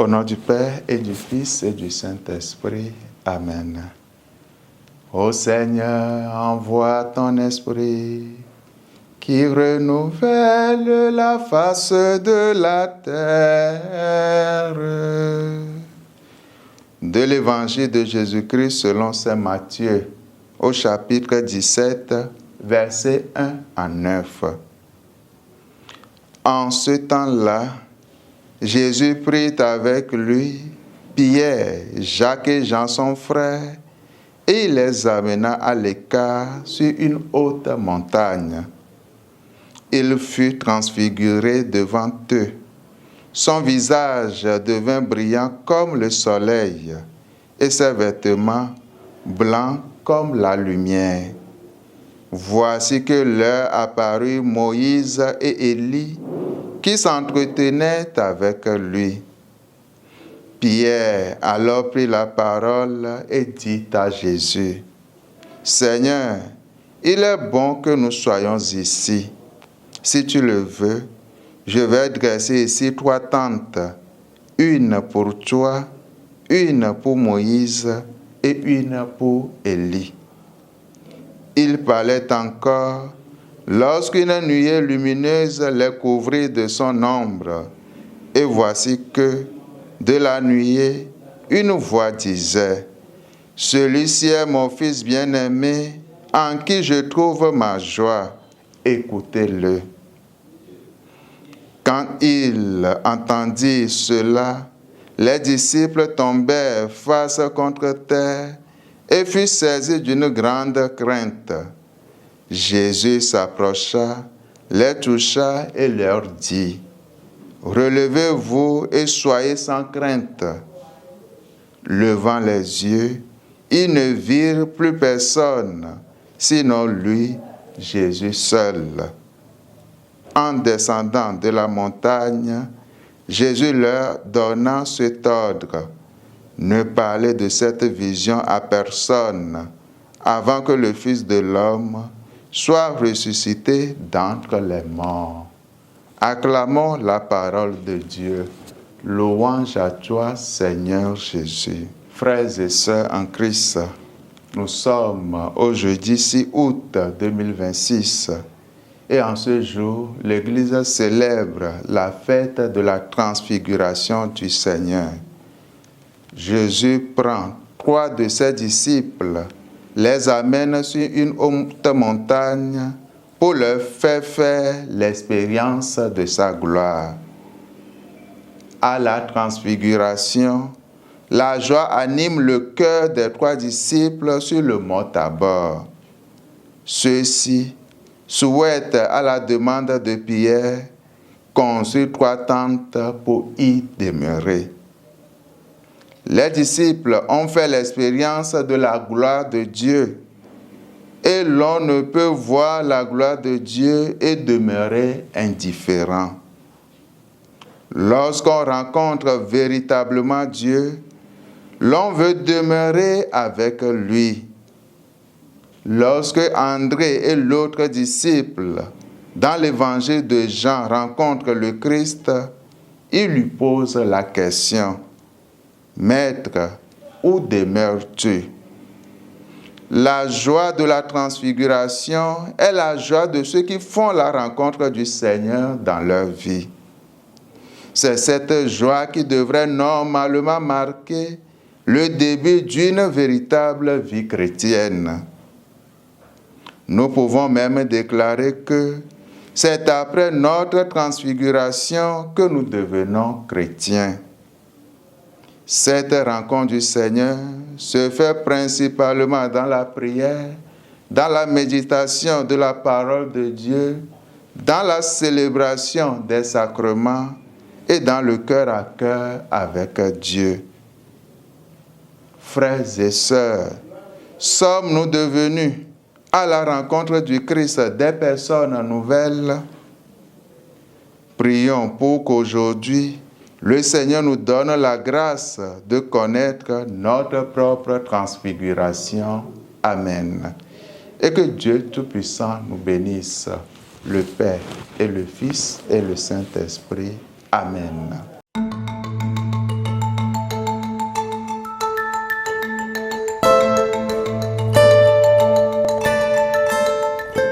Au nom du Père et du Fils et du Saint-Esprit. Amen. Ô Seigneur, envoie ton esprit qui renouvelle la face de la terre. De l'Évangile de Jésus-Christ selon saint Matthieu, au chapitre 17, versets 1 à 9. En ce temps-là, Jésus prit avec lui Pierre, Jacques et Jean son frère, et il les amena à l'écart sur une haute montagne. Il fut transfiguré devant eux. Son visage devint brillant comme le soleil, et ses vêtements blancs comme la lumière. Voici que leur apparut Moïse et Élie, qui s'entretenaient avec lui. Pierre alors prit la parole et dit à Jésus, « Seigneur, il est bon que nous soyons ici. Si tu le veux, je vais dresser ici 3 tentes, une pour toi, une pour Moïse et une pour Élie. » Il parlait encore lorsqu'une nuée lumineuse les couvrit de son ombre. Et voici que, de la nuée, une voix disait, « Celui-ci est mon Fils bien-aimé, en qui je trouve ma joie. Écoutez-le. » Quand ils entendirent cela, les disciples tombèrent face contre terre et furent saisis d'une grande crainte. Jésus s'approcha, les toucha et leur dit, « Relevez-vous et soyez sans crainte. » Levant les yeux, ils ne virent plus personne, sinon lui, Jésus seul. En descendant de la montagne, Jésus leur donna cet ordre, « Ne parlez de cette vision à personne, avant que le Fils de l'homme soit ressuscité d'entre les morts. » Acclamons la parole de Dieu. Louange à toi, Seigneur Jésus. Frères et sœurs en Christ, nous sommes au jeudi 6 août 2026 et en ce jour, l'Église célèbre la fête de la transfiguration du Seigneur. Jésus prend 3 de ses disciples, les amène sur une haute montagne pour leur faire l'expérience de sa gloire. À la transfiguration, la joie anime le cœur des 3 disciples sur le mont Tabor. Ceux-ci souhaitent, à la demande de Pierre, construire 3 tentes pour y demeurer. Les disciples ont fait l'expérience de la gloire de Dieu. Et l'on ne peut voir la gloire de Dieu et demeurer indifférent. Lorsqu'on rencontre véritablement Dieu, l'on veut demeurer avec lui. Lorsque André et l'autre disciple, dans l'évangile de Jean, rencontrent le Christ, ils lui posent la question, « Maître, où demeures-tu » La joie de la transfiguration est la joie de ceux qui font la rencontre du Seigneur dans leur vie. C'est cette joie qui devrait normalement marquer le début d'une véritable vie chrétienne. Nous pouvons même déclarer que c'est après notre transfiguration que nous devenons chrétiens. Cette rencontre du Seigneur se fait principalement dans la prière, dans la méditation de la parole de Dieu, dans la célébration des sacrements et dans le cœur à cœur avec Dieu. Frères et sœurs, sommes-nous devenus à la rencontre du Christ des personnes nouvelles? Prions pour qu'aujourd'hui, le Seigneur nous donne la grâce de connaître notre propre transfiguration. Amen. Et que Dieu Tout-Puissant nous bénisse, le Père et le Fils et le Saint-Esprit. Amen.